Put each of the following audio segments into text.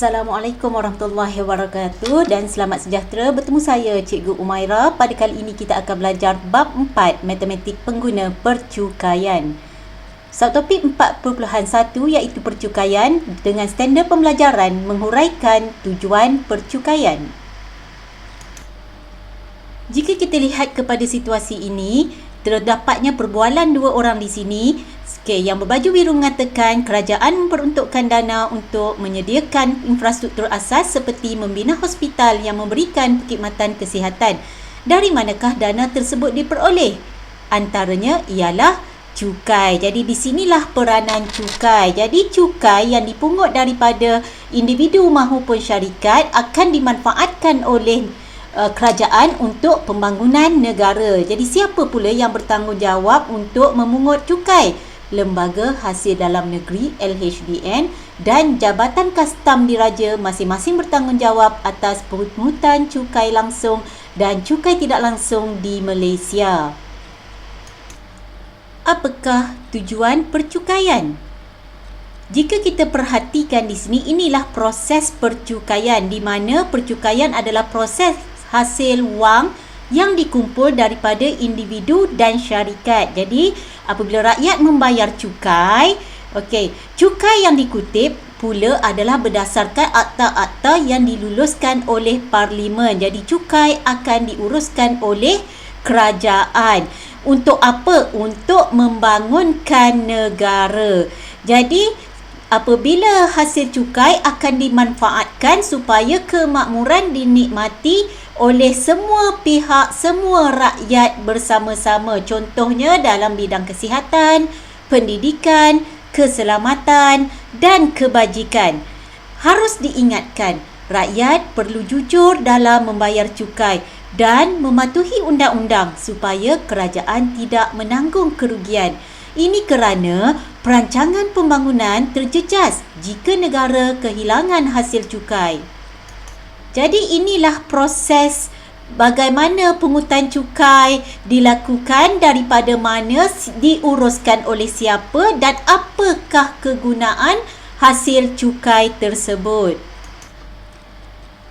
Assalamualaikum warahmatullahi wabarakatuh dan selamat sejahtera. Bertemu saya Cikgu Umaira. Pada kali ini kita akan belajar bab 4 Matematik Pengguna Percukaian. Subtopik 4.1 iaitu percukaian dengan standard pembelajaran menghuraikan tujuan percukaian. Jika kita lihat kepada situasi ini, terdapatnya perbualan dua orang di sini. Yang berbaju biru mengatakan kerajaan memperuntukkan dana untuk menyediakan infrastruktur asas seperti membina hospital yang memberikan perkhidmatan kesihatan. Dari manakah dana tersebut diperoleh? Antaranya ialah cukai. Jadi di sinilah peranan cukai. Jadi cukai yang dipungut daripada individu maupun syarikat akan dimanfaatkan oleh kerajaan untuk pembangunan negara. Jadi siapa pula yang bertanggungjawab untuk memungut cukai? Lembaga Hasil Dalam Negeri LHDN dan Jabatan Kastam Diraja masing-masing bertanggungjawab atas pungutan cukai langsung dan cukai tidak langsung di Malaysia. Apakah tujuan percukaian? Jika kita perhatikan di sini, inilah proses percukaian di mana percukaian adalah proses hasil wang yang dikumpul daripada individu dan syarikat. Jadi apabila rakyat membayar cukai, cukai yang dikutip pula adalah berdasarkan akta-akta yang diluluskan oleh Parlimen. Jadi cukai akan diuruskan oleh kerajaan. Untuk apa? Untuk membangunkan negara. Jadi apabila hasil cukai akan dimanfaatkan supaya kemakmuran dinikmati oleh semua pihak, semua rakyat bersama-sama. Contohnya dalam bidang kesihatan, pendidikan, keselamatan dan kebajikan. Harus diingatkan, rakyat perlu jujur dalam membayar cukai dan mematuhi undang-undang supaya kerajaan tidak menanggung kerugian. Ini kerana perancangan pembangunan terjejas jika negara kehilangan hasil cukai. Jadi inilah proses bagaimana pungutan cukai dilakukan, daripada mana, diuruskan oleh siapa dan apakah kegunaan hasil cukai tersebut.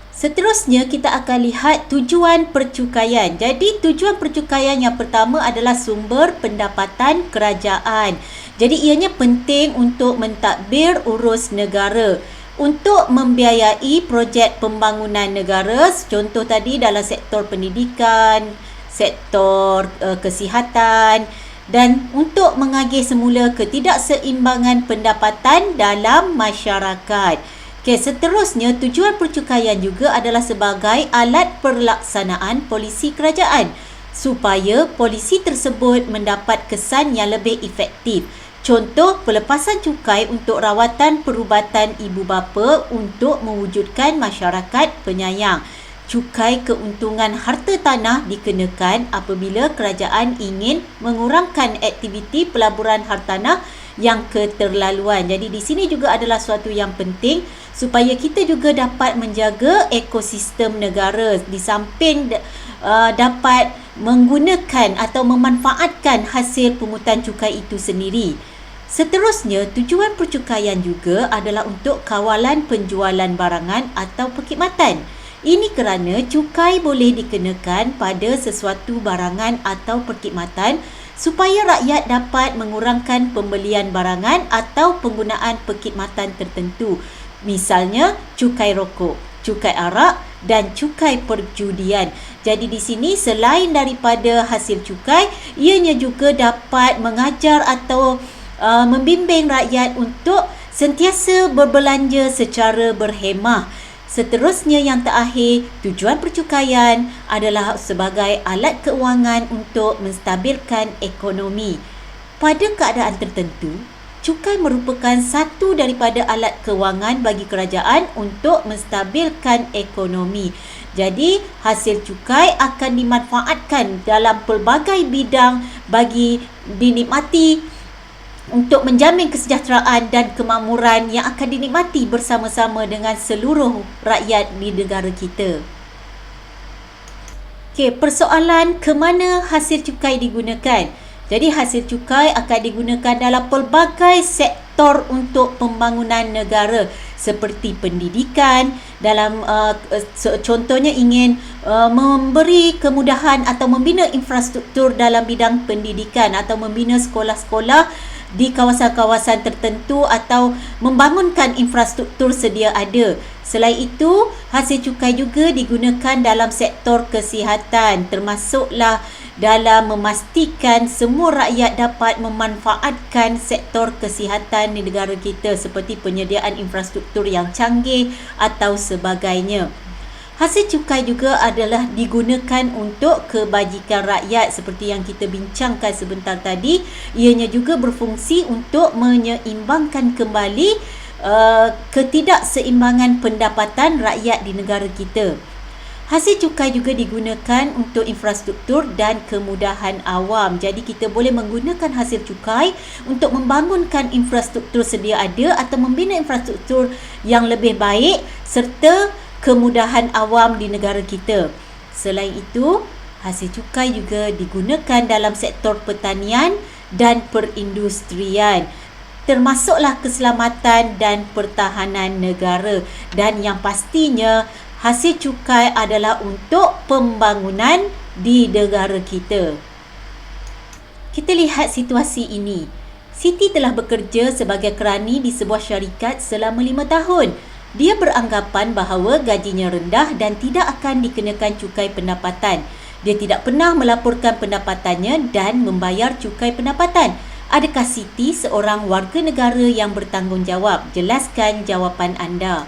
Seterusnya kita akan lihat tujuan percukaian. Jadi tujuan percukaian yang pertama adalah sumber pendapatan kerajaan. Jadi ianya penting untuk mentadbir urus negara, untuk membiayai projek pembangunan negara. Contoh tadi dalam sektor pendidikan, sektor kesihatan, dan untuk mengagih semula ketidakseimbangan pendapatan dalam masyarakat. Seterusnya tujuan percukaian juga adalah sebagai alat pelaksanaan polisi kerajaan supaya polisi tersebut mendapat kesan yang lebih efektif. Contoh, pelepasan cukai untuk rawatan perubatan ibu bapa untuk mewujudkan masyarakat penyayang. Cukai keuntungan harta tanah dikenakan apabila kerajaan ingin mengurangkan aktiviti pelaburan hartanah yang keterlaluan. Jadi di sini juga adalah suatu yang penting supaya kita juga dapat menjaga ekosistem negara di samping dapat menggunakan atau memanfaatkan hasil pungutan cukai itu sendiri. Seterusnya, tujuan percukaian juga adalah untuk kawalan penjualan barangan atau perkhidmatan. Ini kerana cukai boleh dikenakan pada sesuatu barangan atau perkhidmatan supaya rakyat dapat mengurangkan pembelian barangan atau penggunaan perkhidmatan tertentu. Misalnya, cukai rokok, cukai arak dan cukai perjudian. Jadi di sini selain daripada hasil cukai, ianya juga dapat mengajar atau membimbing rakyat untuk sentiasa berbelanja secara berhemah. Seterusnya yang terakhir, tujuan percukaian adalah sebagai alat keuangan untuk menstabilkan ekonomi. Pada keadaan tertentu, cukai merupakan satu daripada alat keuangan bagi kerajaan untuk menstabilkan ekonomi. Jadi, hasil cukai akan dimanfaatkan dalam pelbagai bidang bagi dinikmati untuk menjamin kesejahteraan dan kemakmuran yang akan dinikmati bersama-sama dengan seluruh rakyat di negara kita. Persoalan ke mana hasil cukai digunakan? Jadi hasil cukai akan digunakan dalam pelbagai sektor untuk pembangunan negara seperti pendidikan, dalam contohnya ingin memberi kemudahan atau membina infrastruktur dalam bidang pendidikan atau membina sekolah-sekolah di kawasan-kawasan tertentu atau membangunkan infrastruktur sedia ada. Selain itu, hasil cukai juga digunakan dalam sektor kesihatan, termasuklah dalam memastikan semua rakyat dapat memanfaatkan sektor kesihatan di negara kita seperti penyediaan infrastruktur yang canggih atau sebagainya. Hasil cukai juga adalah digunakan untuk kebajikan rakyat seperti yang kita bincangkan sebentar tadi. Ianya juga berfungsi untuk menyeimbangkan kembali ketidakseimbangan pendapatan rakyat di negara kita. Hasil cukai juga digunakan untuk infrastruktur dan kemudahan awam. Jadi kita boleh menggunakan hasil cukai untuk membangunkan infrastruktur sedia ada atau membina infrastruktur yang lebih baik serta kemudahan awam di negara kita. Selain itu, hasil cukai juga digunakan dalam sektor pertanian dan perindustrian, termasuklah keselamatan dan pertahanan negara. Dan yang pastinya, hasil cukai adalah untuk pembangunan di negara kita. Kita lihat situasi ini. Siti telah bekerja sebagai kerani di sebuah syarikat selama 5 tahun. Dia beranggapan bahawa gajinya rendah dan tidak akan dikenakan cukai pendapatan. Dia tidak pernah melaporkan pendapatannya dan membayar cukai pendapatan. Adakah Siti seorang warga negara yang bertanggungjawab? Jelaskan jawapan anda.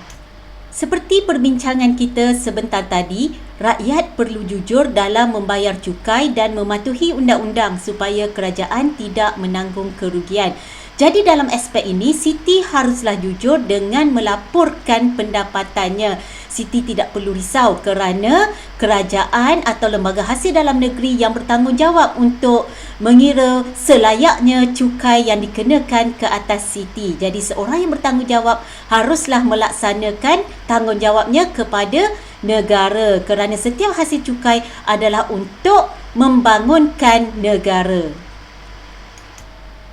Seperti perbincangan kita sebentar tadi, rakyat perlu jujur dalam membayar cukai dan mematuhi undang-undang supaya kerajaan tidak menanggung kerugian. Jadi dalam aspek ini, Siti haruslah jujur dengan melaporkan pendapatannya. Siti tidak perlu risau kerana kerajaan atau lembaga hasil dalam negeri yang bertanggungjawab untuk mengira selayaknya cukai yang dikenakan ke atas Siti. Jadi seorang yang bertanggungjawab haruslah melaksanakan tanggungjawabnya kepada negara kerana setiap hasil cukai adalah untuk membangunkan negara.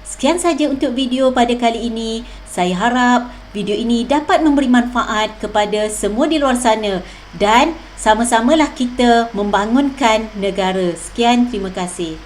Sekian saja untuk video pada kali ini. Saya harap video ini dapat memberi manfaat kepada semua di luar sana dan sama-samalah kita membangunkan negara. Sekian, terima kasih.